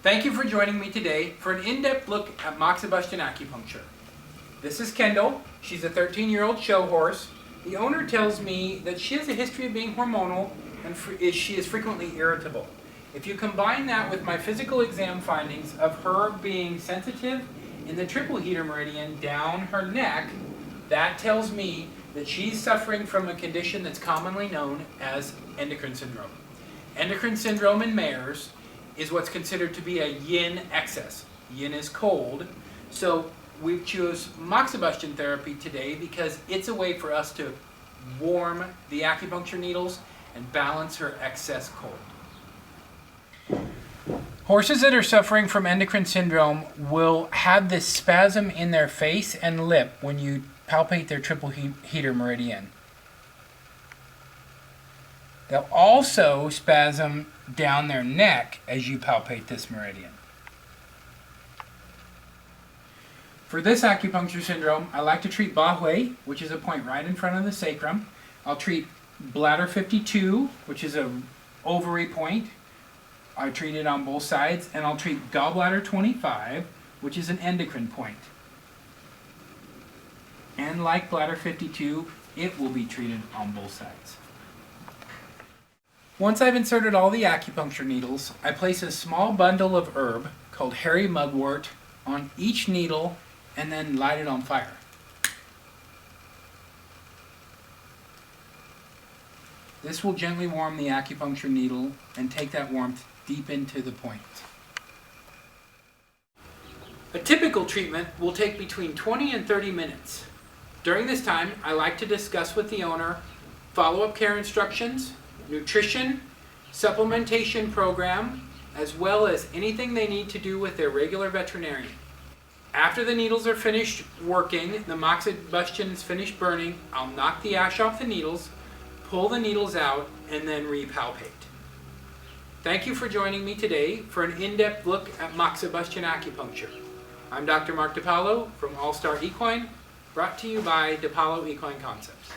Thank you for joining me today for an in-depth look at Moxabustion acupuncture. This is Kendall. She's a 13-year-old show horse. The owner tells me that she has a history of being hormonal and she is frequently irritable. If you combine that with my physical exam findings of her being sensitive in the triple heater meridian down her neck, that tells me that she's suffering from a condition that's commonly known as endocrine syndrome. Endocrine syndrome in mares is what's considered to be a yin excess. Yin is cold, so we choose Moxabustion therapy today because it's a way for us to warm the acupuncture needles and balance her excess cold. Horses that are suffering from endocrine syndrome will have this spasm in their face and lip when you palpate their triple heater meridian. They'll also spasm down their neck as you palpate this meridian. For this acupuncture syndrome, I like to treat Bahui, which is a point right in front of the sacrum. I'll treat bladder 52, which is an ovary point. I treat it on both sides, and I'll treat gallbladder 25, which is an endocrine point. And like bladder 52, it will be treated on both sides. Once I've inserted all the acupuncture needles, I place a small bundle of herb called hairy mugwort on each needle and then light it on fire. This will gently warm the acupuncture needle and take that warmth deep into the point. A typical treatment will take between 20 and 30 minutes. During this time, I like to discuss with the owner follow-up care instructions, nutrition, supplementation program, as well as anything they need to do with their regular veterinarian. After the needles are finished working, the Moxabustion is finished burning, I'll knock the ash off the needles, pull the needles out, and then repalpate. Thank you for joining me today for an in-depth look at Moxabustion acupuncture. I'm Dr. Mark DePaolo from All Star Equine, brought to you by DePaolo Equine Concepts.